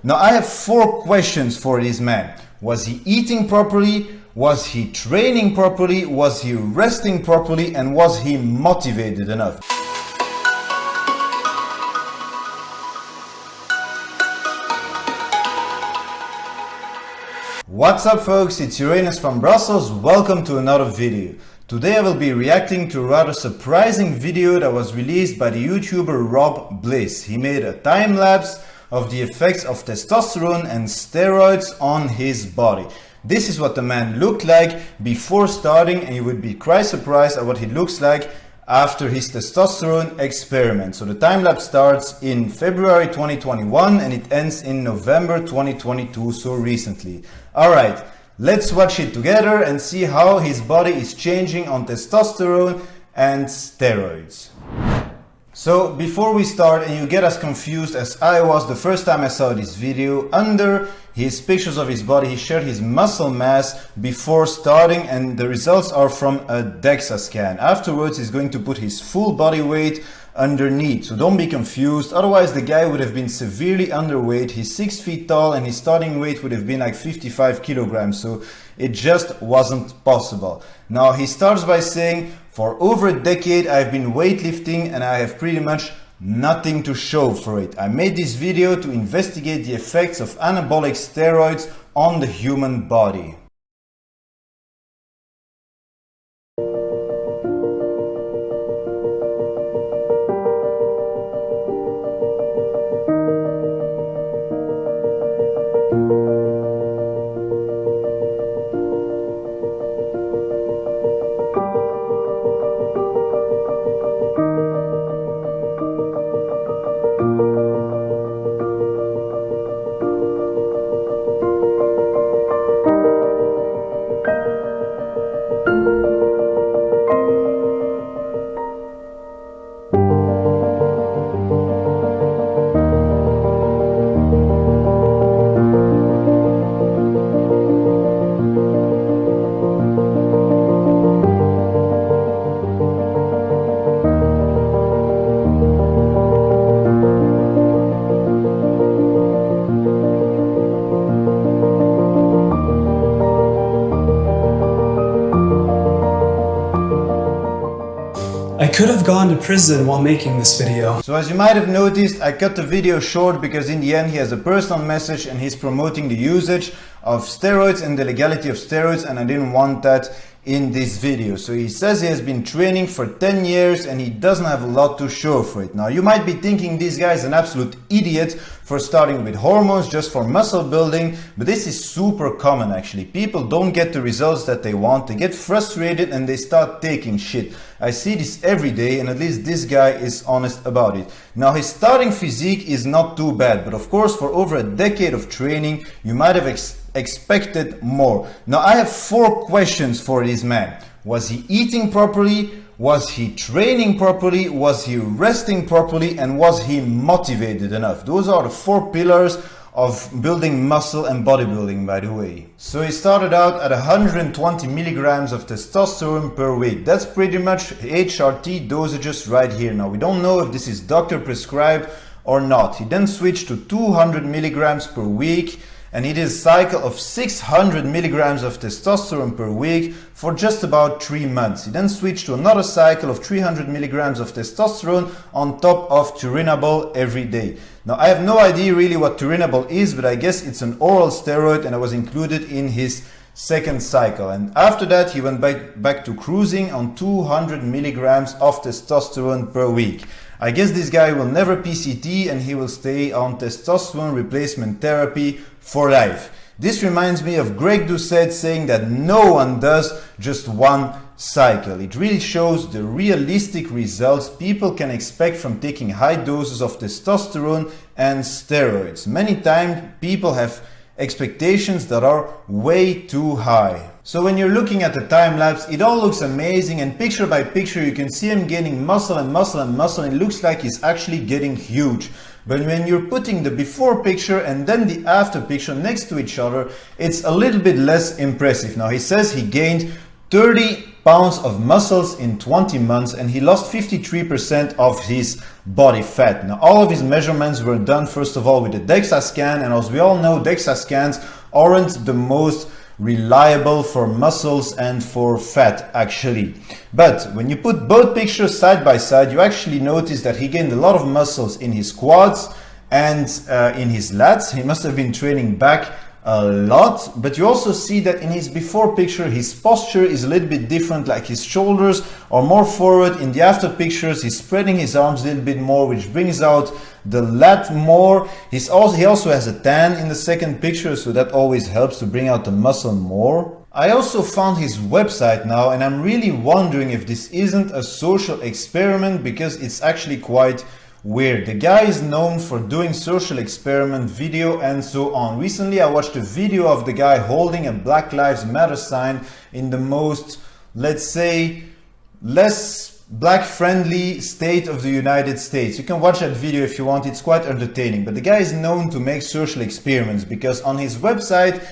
Now I have 4 questions for this man. Was he eating properly? Was he training properly? Was he resting properly? And was he motivated enough? What's up folks, it's Uranus from Brussels. Welcome to another video. Today I will be reacting to a rather surprising video that was released by the YouTuber Rob Bliss. He made a time lapse of the effects of testosterone and steroids on his body. This is what the man looked like before starting, and you would be quite surprised at what he looks like after his testosterone experiment. So the time lapse starts in February 2021 and it ends in November 2022, so recently. Alright, let's watch it together and see how his body is changing on testosterone and steroids. So before we start, and you get as confused as I was the first time I saw this video, under his pictures of his body he shared his muscle mass before starting, and the results are from a DEXA scan. Afterwards he's going to put his full body weight underneath, so don't be confused, otherwise the guy would have been severely underweight. He's 6 feet tall and his starting weight would have been like 55 kilograms, so it just wasn't possible. Now he starts by saying, for over a decade I've been weightlifting and I have pretty much nothing to show for it. I made this video to investigate the effects of anabolic steroids on the human body. I could have gone to prison while making this video. So as you might have noticed, I cut the video short because in the end he has a personal message and he's promoting the usage of steroids and the legality of steroids, and I didn't want that in this video. So he says he has been training for 10 years and he doesn't have a lot to show for it. Now you might be thinking this guy is an absolute idiot for starting with hormones just for muscle building, but this is super common actually. People don't get the results that they want, they get frustrated and they start taking shit. I see this every day, and at least this guy is honest about it. Now his starting physique is not too bad, but of course for over a decade of training you might have expected more. Now I have 4 questions for this man. Was he eating properly? Was he training properly? Was he resting properly? And was he motivated enough? Those are the 4 pillars of building muscle and bodybuilding, by the way. So he started out at 120 milligrams of testosterone per week. That's pretty much HRT dosages right here. Now we don't know if this is doctor prescribed or not. He then switched to 200 milligrams per week, and he did a cycle of 600 milligrams of testosterone per week for just about 3 months. He then switched to another cycle of 300 milligrams of testosterone on top of turinabol every day. Now I have no idea really what turinabol is, but I guess it's an oral steroid and it was included in his second cycle. And after that he went back to cruising on 200 milligrams of testosterone per week. I guess this guy will never PCT and he will stay on testosterone replacement therapy for life. This reminds me of Greg Doucette saying that no one does just one cycle. It really shows the realistic results people can expect from taking high doses of testosterone and steroids. Many times people have expectations that are way too high. So when you're looking at the time lapse, it all looks amazing, and picture by picture you can see him gaining muscle and muscle and muscle, and it looks like he's actually getting huge. But when you're putting the before picture and then the after picture next to each other, it's a little bit less impressive. Now he says he gained 30 pounds of muscles in 20 months, and he lost 53% of his body fat. Now, all of his measurements were done first of all with the DEXA scan, and as we all know, DEXA scans aren't the most reliable for muscles and for fat actually. But when you put both pictures side by side, you actually notice that he gained a lot of muscles in his quads and in his lats. He must have been training back a lot, but you also see that in his before picture his posture is a little bit different, like his shoulders are more forward. In the after pictures he's spreading his arms a little bit more, which brings out the lat more. He also has a tan in the second picture, so that always helps to bring out the muscle more. I also found his website now, and I'm really wondering if this isn't a social experiment, because it's actually quite weird. The guy is known for doing social experiment video and so on. Recently I watched a video of the guy holding a Black Lives Matter sign in the most, let's say, less black friendly state of the United States. You can watch that video if you want, it's quite entertaining. But the guy is known to make social experiments, because on his website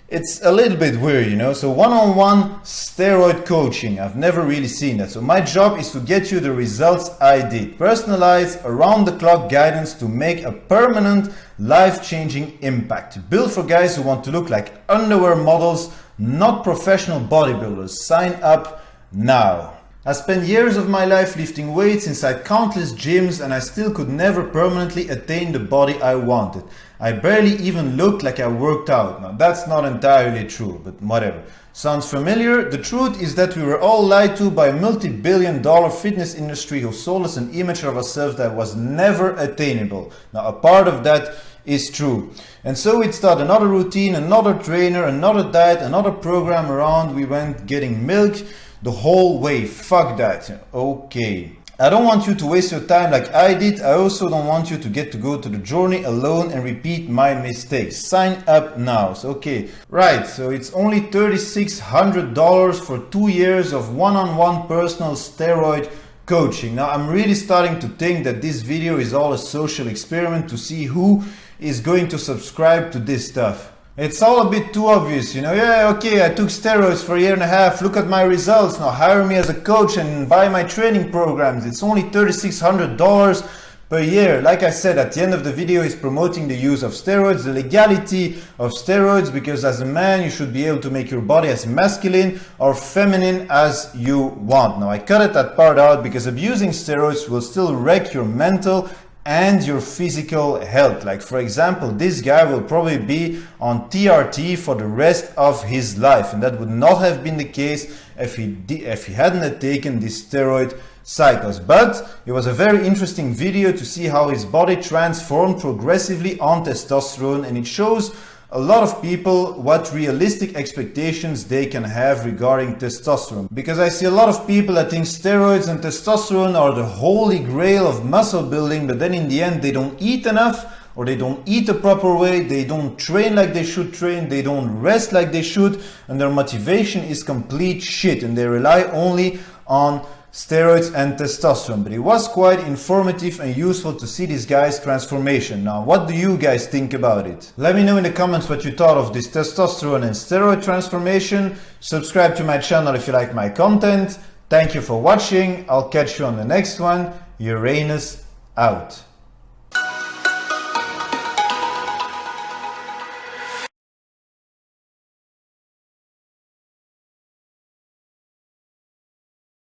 it's a little bit weird, you know. So one-on-one steroid coaching, I've never really seen that. So my job is to get you the results I did. Personalized, around-the-clock guidance to make a permanent, life-changing impact. Built for guys who want to look like underwear models, not professional bodybuilders. Sign up now. I spent years of my life lifting weights inside countless gyms, and I still could never permanently attain the body I wanted. I barely even looked like I worked out. Now that's not entirely true, but whatever. Sounds familiar? The truth is that we were all lied to by a multi-billion-dollar fitness industry who sold us an image of ourselves that was never attainable. Now a part of that is true. And so we'd start another routine, another trainer, another diet, another program around. We went getting milk the whole way. Fuck that. Okay. I don't want you to waste your time like I did. I also don't want you to get to go to the journey alone and repeat my mistakes. Sign up now. So, okay, right. So it's only $3,600 for 2 years of one-on-one personal steroid coaching. Now I'm really starting to think that this video is all a social experiment to see who is going to subscribe to this stuff. It's all a bit too obvious, you know. Yeah, okay, I took steroids for a year and a half. Look at my results. Now hire me as a coach and buy my training programs. It's only $3,600 per year. Like I said, at the end of the video, he's promoting the use of steroids, the legality of steroids, because as a man, you should be able to make your body as masculine or feminine as you want. Now I cut that part out because abusing steroids will still wreck your mental and your physical health. Like for example, this guy will probably be on TRT for the rest of his life, and that would not have been the case if he hadn't taken these steroid cycles. But it was a very interesting video to see how his body transformed progressively on testosterone, and it shows a lot of people what realistic expectations they can have regarding testosterone. Because I see a lot of people that think steroids and testosterone are the holy grail of muscle building, but then in the end they don't eat enough, or they don't eat the proper way, they don't train like they should train, they don't rest like they should, and their motivation is complete shit, and they rely only on steroids and testosterone. But it was quite informative and useful to see this guy's transformation. Now, what do you guys think about it? Let me know in the comments what you thought of this testosterone and steroid transformation. Subscribe to my channel if you like my content. Thank you for watching. I'll catch you on the next one. Uranus out.